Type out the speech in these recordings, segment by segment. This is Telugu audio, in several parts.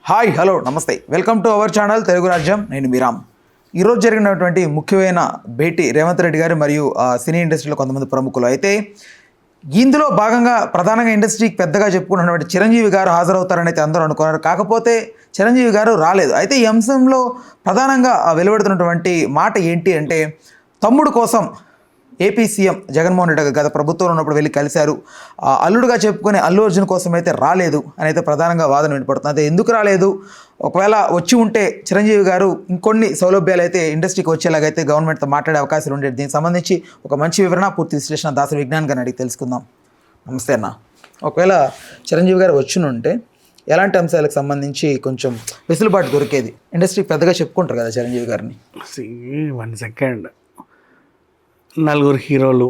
హాయ్ హలో నమస్తే welcome to our channel Telugu రాజ్యం. నేను మీరామ్. ఈరోజు జరిగినటువంటి ముఖ్యమైన భేటీ రేవంత్ రెడ్డి గారు మరియు సినీ ఇండస్ట్రీలో కొంతమంది ప్రముఖులు. అయితే ఇందులో భాగంగా ప్రధానంగా ఇండస్ట్రీకి పెద్దగా చెప్పుకుంటున్నటువంటి చిరంజీవి గారు హాజరవుతారని అయితే అందరూ అనుకున్నారు. కాకపోతే చిరంజీవి గారు రాలేదు. అయితే ఈ అంశంలో ప్రధానంగా వెలువడుతున్నటువంటి మాట ఏంటి అంటే, తమ్ముడు కోసం ఏపీ సీఎం జగన్మోహన్ రెడ్డి గత ప్రభుత్వంలో ఉన్నప్పుడు వెళ్ళి కలిశారు. అల్లుడుగా చెప్పుకునే అల్లు అర్జున్ కోసం అయితే రాలేదు అని అయితే ప్రధానంగా వాదన వినపడుతుంది. అయితే ఎందుకు రాలేదు, ఒకవేళ వచ్చి ఉంటే చిరంజీవి గారు ఇంకొన్ని సౌలభ్యాలు అయితే ఇండస్ట్రీకి వచ్చేలాగైతే గవర్నమెంట్తో మాట్లాడే అవకాశాలు ఉండేది. దీనికి సంబంధించి ఒక మంచి వివరణ, పూర్తి విశ్లేషణ దాసరి విజ్ఞాన్ గారిని అడిగి తెలుసుకుందాం. నమస్తే అన్న. ఒకవేళ చిరంజీవి గారు వచ్చి ఎలాంటి అంశాలకు సంబంధించి కొంచెం వెసులుబాటు దొరికేది? ఇండస్ట్రీకి పెద్దగా చెప్పుకుంటారు కదా చిరంజీవి గారిని. 1 సెకండ్. 4 హీరోలు,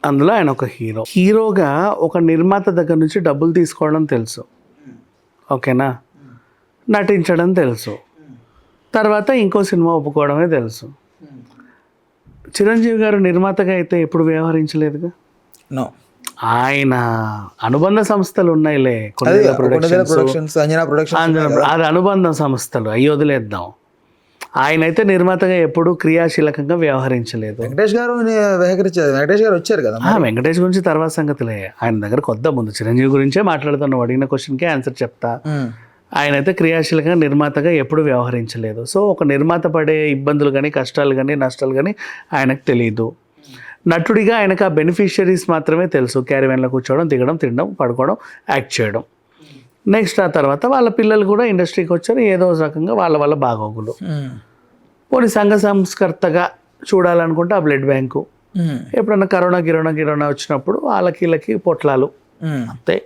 అందులో ఆయన ఒక హీరోగా ఒక నిర్మాత దగ్గర నుంచి డబ్బులు తీసుకోవడం తెలుసు, ఓకేనా, నటించడం తెలుసు, తర్వాత ఇంకో సినిమా ఒప్పుకోవడమే తెలుసు. చిరంజీవి గారు నిర్మాతగా అయితే ఎప్పుడు వ్యవహరించలేదుగా. నో, ఆయన అనుబంధ సంస్థలు ఉన్నాయిలే, అది అనుబంధ సంస్థలు, అవి వదిలేద్దాం. ఆయన అయితే నిర్మాతగా ఎప్పుడు క్రియాశీలకంగా వ్యవహరించలేదు. వెంకటేష్ గారు వచ్చారు కదా. వెంకటేష్ గురించి తర్వాత సంగతిలే, ఆయన దగ్గర కొద్ది ముందు చిరంజీవి గురించే మాట్లాడుతున్నావు. అడిగిన క్వశ్చన్కే ఆన్సర్ చెప్తా. ఆయన అయితే క్రియాశీలకంగా నిర్మాతగా ఎప్పుడు వ్యవహరించలేదు. సో ఒక నిర్మాత పడే ఇబ్బందులు కానీ, కష్టాలు కానీ, నష్టాలు కానీ ఆయనకు తెలియదు. నటుడిగా ఆయనకు ఆ బెనిఫిషియరీస్ మాత్రమే తెలుసు. క్యారీవ్యాన్లో కూర్చోవడం, దిగడం, తినడం, పడుకోవడం, యాక్ట్ చేయడం. నెక్స్ట్ ఆ తర్వాత వాళ్ళ పిల్లలు కూడా ఇండస్ట్రీకి వచ్చారు, ఏదో రకంగా వాళ్ళ బాగోగులు. పోనీ సంఘ సంస్కర్తగా చూడాలనుకుంటే ఆ బ్లడ్ బ్యాంకు, ఎప్పుడన్నా గిరోనా వచ్చినప్పుడు వాళ్ళకి పొట్లాలు, అంతే.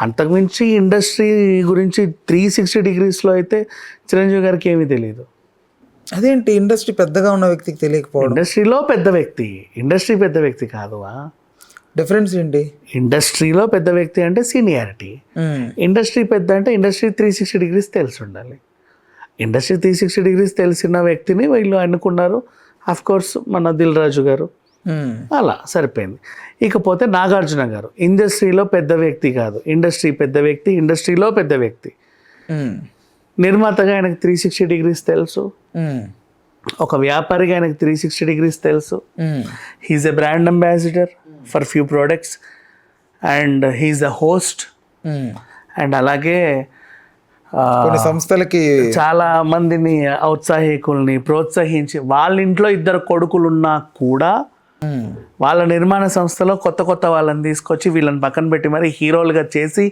అంతకుమించి ఇండస్ట్రీ గురించి 360 డిగ్రీస్లో అయితే చిరంజీవి గారికి ఏమీ తెలియదు. అదేంటి ఇండస్ట్రీ పెద్దగా ఉన్న వ్యక్తికి తెలియకపోవడం? ఇండస్ట్రీలో పెద్ద వ్యక్తి, ఇండస్ట్రీ పెద్ద వ్యక్తి కాదు. డిఫరెన్స్ ఏంటి? ఇండస్ట్రీలో పెద్ద వ్యక్తి అంటే సీనియారిటీ, ఇండస్ట్రీ పెద్ద అంటే ఇండస్ట్రీ 360 డిగ్రీస్ తెలిసి ఉండాలి. ఇండస్ట్రీ 360 డిగ్రీస్ తెలిసిన వ్యక్తిని వీళ్ళు అనుకున్నారు. అఫ్ కోర్స్ మన దిల్ రాజు గారు, అలా సరిపోయింది. ఇకపోతే నాగార్జున గారు ఇండస్ట్రీలో పెద్ద వ్యక్తి కాదు, ఇండస్ట్రీ పెద్ద వ్యక్తి, ఇండస్ట్రీలో పెద్ద వ్యక్తి. నిర్మాతగా ఆయనకు 360 డిగ్రీస్ తెలుసు, ఒక వ్యాపారిగా ఆయనకు 360 డిగ్రీస్ తెలుసు. He's a brand ambassador for few products and he's a host. And అలాగే కొన్ని సంస్థలకి చాలా మందిని ఔత్సాహికుల్ని ప్రోత్సహించి, వాళ్ళ ఇంట్లో 2 కొడుకులున్నా కూడా వాళ్ళ నిర్మాణ సంస్థలో కొత్త వాళ్ళని తీసుకొచ్చి వీళ్ళని పక్కన పెట్టి మరి హీరోలుగా చేసి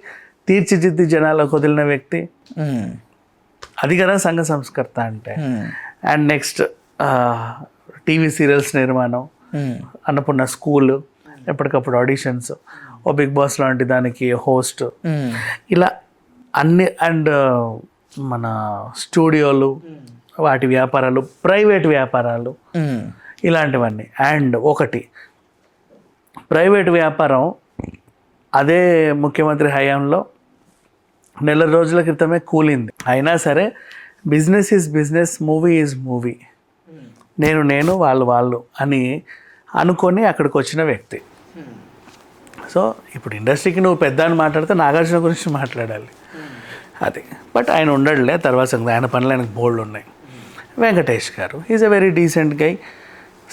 తీర్చిదిద్ది జనాలకు వదిలిన వ్యక్తి. అది కదా సంఘ సంస్కర్త అంటే. అండ్ నెక్స్ట్ టీవీ సీరియల్స్ నిర్మాణం, అన్నపూర్ణ స్కూల్, ఎప్పటికప్పుడు ఆడిషన్స్, ఓ బిగ్ బాస్ లాంటి దానికి హోస్ట్, ఇలా అన్ని. అండ్ మన స్టూడియోలు, వాటి వ్యాపారాలు, ప్రైవేట్ వ్యాపారాలు, ఇలాంటివన్నీ. అండ్ ఒకటి ప్రైవేట్ వ్యాపారం, అదే ముఖ్యమంత్రి హయాంలో 4 రోజుల క్రితమే కూలింది. అయినా సరే business is business, movie is movie, నేను వాళ్ళు అని అనుకొని అక్కడికి వచ్చిన వ్యక్తి. సో ఇప్పుడు ఇండస్ట్రీకి నువ్వు పెద్ద అని మాట్లాడితే నాగార్జున గురించి మాట్లాడాలి, అది. బట్ ఆయన ఉండడులే, తర్వాత ఆయన పనులు ఆయనకు బోల్డ్ ఉన్నాయి. వెంకటేష్ గారు ఈజ్ ఎ వెరీ డీసెంట్ గై.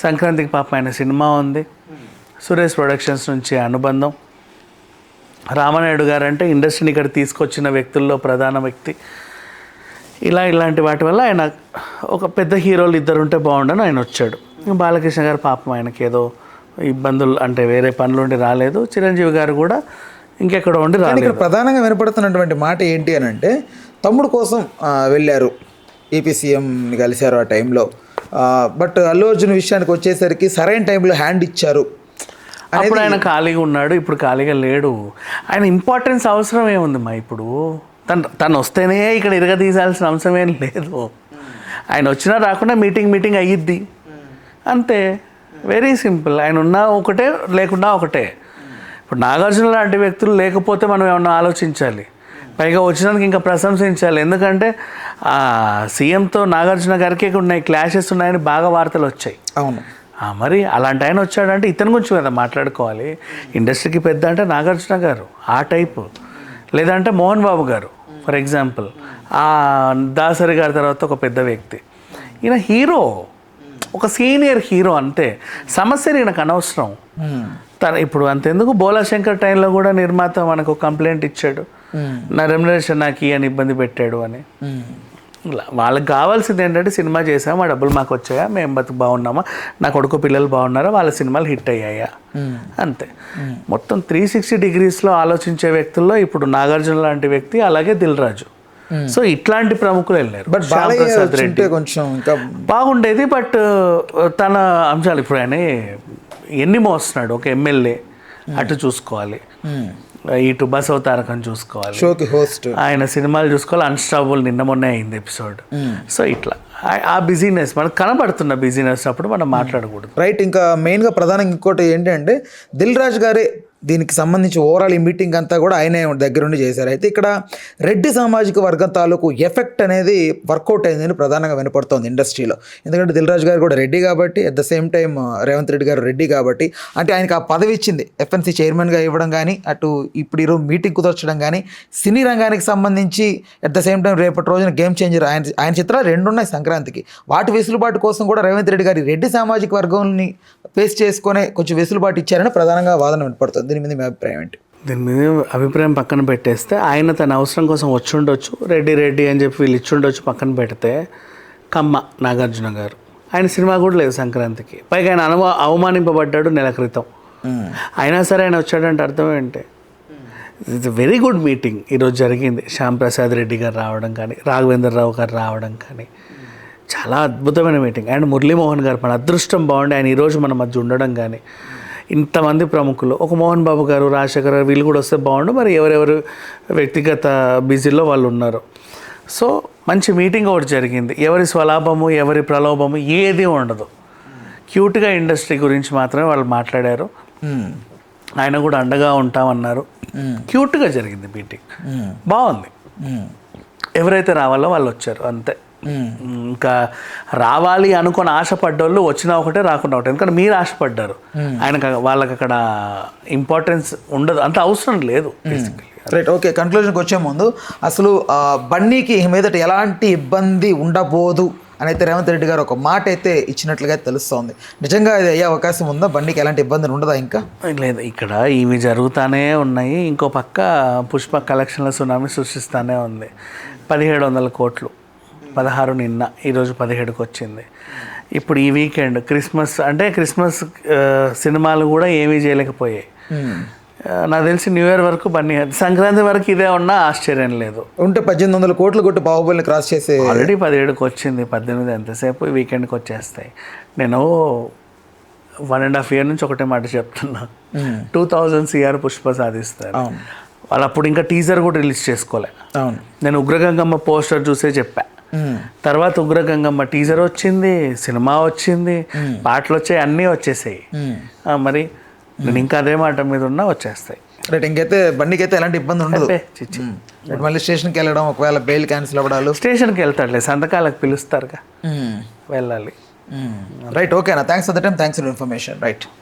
సంక్రాంతికి పాపం ఆయన సినిమా ఉంది, సురేష్ ప్రొడక్షన్స్ నుంచి అనుబంధం. రామానాయుడు గారు అంటే ఇండస్ట్రీని ఇక్కడ తీసుకొచ్చిన వ్యక్తుల్లో ప్రధాన వ్యక్తి. ఇలాంటి వాటి వల్ల ఆయన ఒక పెద్ద హీరోలు 2 ఉంటే బాగుండని ఆయన వచ్చాడు. బాలకృష్ణ గారు పాపం ఆయనకి ఏదో ఇబ్బందులు, అంటే వేరే పనులుండి రాలేదు. చిరంజీవి గారు కూడా ఇంకెక్కడ ఉండి రాలేదు. ఇక్కడ ప్రధానంగా వినపడుతున్నటువంటి మాట ఏంటి అని అంటే, తమ్ముడు కోసం వెళ్ళారు, ఏపీ సీఎంని కలిశారు ఆ టైంలో. బట్ అల్లు అర్జున్ విషయానికి వచ్చేసరికి సరైన టైంలో హ్యాండ్ ఇచ్చారు. అప్పుడు ఆయన ఖాళీగా ఉన్నాడు, ఇప్పుడు ఖాళీగా లేడు. ఆయన ఇంపార్టెన్స్ అవసరం ఏముంది మా? ఇప్పుడు తను వస్తేనే ఇక్కడ ఇరగదీసాల్సిన అంశం ఏం లేదు. ఆయన వచ్చినా రాకుండా మీటింగ్ అయ్యిద్ది, అంతే. Very simple. ఆయన ఉన్నా ఒకటే, లేకుండా ఒకటే. ఇప్పుడు నాగార్జున లాంటి వ్యక్తులు లేకపోతే మనం ఏమన్నా ఆలోచించాలి, పైగా వచ్చినందుకు ఇంకా ప్రశంసించాలి. ఎందుకంటే సీఎంతో నాగార్జున గారికి ఉన్నాయి, క్లాషెస్ ఉన్నాయని బాగా వార్తలు వచ్చాయి. అవును. మరి అలాంటి ఆయన వచ్చాడంటే ఇతని గురించి కదా మాట్లాడుకోవాలి. ఇండస్ట్రీకి పెద్ద అంటే నాగార్జున గారు ఆ టైపు, లేదంటే మోహన్ బాబు గారు ఫర్ ఎగ్జాంపుల్, ఆ దాసరి గారి తర్వాత ఒక పెద్ద వ్యక్తి. ఈయన హీరో, ఒక సీనియర్ హీరో అంతే. సమస్య ఈయనకు అనవసరం. ఇప్పుడు అంతెందుకు బోలా శంకర్ టైంలో కూడా నిర్మాత మనకు కంప్లైంట్ ఇచ్చాడు, నా రెమ్యునరేషన్ నాకు అని ఇబ్బంది పెట్టాడు అని. ఇలా వాళ్ళకి కావాల్సింది ఏంటంటే సినిమా చేసామా, మా డబ్బులు మాకు వచ్చాయా, మేము బతుకు బాగున్నామా, నా కొడుకు పిల్లలు బాగున్నారా, వాళ్ళ సినిమాలు హిట్ అయ్యాయా, అంతే. మొత్తం 360 డిగ్రీస్లో ఆలోచించే వ్యక్తుల్లో ఇప్పుడు నాగార్జున లాంటి వ్యక్తి, అలాగే దిల్ రాజు. సో ఇట్లాంటి ప్రముఖులు వెళ్ళారు. బట్ శ్యాంప్రసాద్ రెడ్డి కొంచెం ఇంకా బాగుండేది. బట్ తన అంశాలు ఇప్పుడు ఆయన ఎన్ని మోస్తున్నాడు, ఒక ఎమ్మెల్యే అటు చూసుకోవాలి, ఇటు బసవ తారకని చూసుకోవాలి, షోకి హోస్ట్, ఆయన సినిమాలు చూసుకోవాలి. అన్స్టాపబుల్ నిన్న మొన్న అయింది ఎపిసోడ్. సో ఇట్లా ఆ బిజీనెస్ మనకు కనబడుతున్న బిజీనెస్ అప్పుడు మనం మాట్లాడకూడదు. రైట్. ఇంకా మెయిన్గా ప్రధానంగా ఇంకోటి ఏంటంటే దిల్ రాజు గారే దీనికి సంబంధించి ఓవరాల్ ఈ మీటింగ్ అంతా కూడా ఆయనే దగ్గరుండి చేశారు. అయితే ఇక్కడ రెడ్డి సామాజిక వర్గం తాలూకు ఎఫెక్ట్ అనేది వర్కౌట్ అయిందని ప్రధానంగా వినపడుతోంది ఇండస్ట్రీలో. ఎందుకంటే దిల్ రాజు గారు కూడా రెడ్డి కాబట్టి, at the same time Revanth Reddy గారు రెడ్డి కాబట్టి, అంటే ఆయనకు ఆ పదవి ఇచ్చింది ఎఫ్ఎన్సీ చైర్మన్గా ఇవ్వడం కానీ, అటు ఇప్పుడు ఈరోజు మీటింగ్ కుదర్చడం కానీ, సినీ రంగానికి సంబంధించి అట్ ద సేమ్ టైం రేపటి రోజున గేమ్ చేంజర్ ఆయన చిత్రాలు 2 ఉన్నాయి సంక్రాంతికి. వాటి వెసులుబాటు కోసం కూడా రేవంత్ రెడ్డి గారి రెడ్డి సామాజిక వర్గాన్ని ఫేస్ చేసుకునే కొంచెం వెసులుబాటు ఇచ్చారని ప్రధానంగా వాదన వినపడుతుంది. దీని మీద మీ అభిప్రాయం ఏంటి? దీని మీద అభిప్రాయం పక్కన పెట్టేస్తే, ఆయన తన అవసరం కోసం వచ్చి ఉండొచ్చు, రెడ్డి అని చెప్పి వీళ్ళు ఇచ్చి ఉండొచ్చు. పక్కన పెడితే కమ్మ నాగార్జున గారు, ఆయన సినిమా కూడా లేదు సంక్రాంతికి. పైగా ఆయన అవమానింపబడ్డాడు నెల క్రితం. అయినా సరే ఆయన వచ్చాడంటే అర్థం ఏంటి? ఇట్స్ వెరీ గుడ్ మీటింగ్ ఈరోజు జరిగింది. శ్యాంప్రసాద్ రెడ్డి గారు రావడం కానీ, రాఘవేంద్రరావు గారు రావడం కానీ చాలా అద్భుతమైన మీటింగ్. అండ్ మురళీమోహన్ గారు, మన అదృష్టం బాగుండి ఆయన ఈరోజు మన మధ్య ఉండడం కానీ, ఇంతమంది ప్రముఖులు, ఒక మోహన్ బాబు గారు, రాజశేఖర్ గారు, వీళ్ళు కూడా వస్తే బాగుండు. మరి ఎవరెవరు వ్యక్తిగత బిజీలో వాళ్ళు ఉన్నారు. సో మంచి మీటింగ్ ఒకటి జరిగింది. ఎవరి స్వలాభము, ఎవరి ప్రలోభము ఏది ఉండదు. క్యూట్గా ఇండస్ట్రీ గురించి మాత్రమే వాళ్ళు మాట్లాడారు. ఆయన కూడా అండగా ఉంటామన్నారు. క్యూట్గా జరిగింది మీటింగ్, బాగుంది. ఎవరైతే రావాలో వాళ్ళు వచ్చారు, అంతే. ఇంకా రావాలి అనుకుని ఆశపడ్డోళ్ళు వచ్చినా ఒకటే, రాకుండా ఒకటే. ఎందుకంటే మీరు ఆశపడ్డారు, వాళ్ళకి అక్కడ ఇంపార్టెన్స్ ఉండదు, అంత అవసరం లేదు బేసికలీ. రైట్. ఓకే, కన్క్లూజన్కి వచ్చే ముందు అసలు బన్నీకి మీదట ఎలాంటి ఇబ్బంది ఉండబోదు అని అయితే రేవంత్ రెడ్డి గారు ఒక మాట అయితే ఇచ్చినట్లుగా తెలుస్తోంది. నిజంగా ఇది అయ్యే అవకాశం ఉందా? బన్నీకి ఎలాంటి ఇబ్బందులు ఉండదా? ఇంకా లేదు, ఇక్కడ ఇవి జరుగుతూనే ఉన్నాయి. ఇంకో పక్క పుష్ప కలెక్షన్ల సునామీ సృష్టిస్తూనే ఉంది. 1700 కోట్లు, 16 నిన్న, ఈరోజు 17కి వచ్చింది. ఇప్పుడు ఈ వీకెండ్ క్రిస్మస్ సినిమాలు కూడా ఏమీ చేయలేకపోయాయి. నాకు తెలిసి న్యూ ఇయర్ వరకు బన్నీ, సంక్రాంతి వరకు ఇదే ఉన్నా ఆశ్చర్యం లేదు. ఉంటే 1800 కోట్లు కొట్టి బాహుబలిని క్రాస్ చేసే ఆల్రెడీ 17కి వచ్చింది, 18 ఎంతసేపు ఈ వీకెండ్కి వచ్చేస్తాయి. నేను 1.5 year నుంచి ఒకటే మాట చెప్తున్నా, 2000 CR పుష్ప సాధిస్తారు. వాళ్ళు అప్పుడు ఇంకా టీజర్ కూడా రిలీజ్ చేసుకోలే. నేను ఉగ్రగంగమ్మ పోస్టర్ చూసే చెప్పా. తర్వాత ఉగ్రగంగమ్మ టీజర్ వచ్చింది, సినిమా వచ్చింది, పాటలు వచ్చాయి, అన్నీ వచ్చేసాయి. మరి నేను ఇంకా అదే మాట మీద ఉన్నా వచ్చేస్తాయి. రైట్. ఇంకైతే బండికి అయితే ఎలాంటి ఇబ్బంది ఉండదు. మళ్ళీ స్టేషన్కి వెళ్ళడం, ఒకవేళ బెయిల్ క్యాన్సిల్ అవ్వడాలు, స్టేషన్కి వెళ్తాడులే, సంతకాలకు పిలుస్తారుగా, వెళ్ళాలి. రైట్. ఓకేనా? Thanks for the time, thanks for information. Right.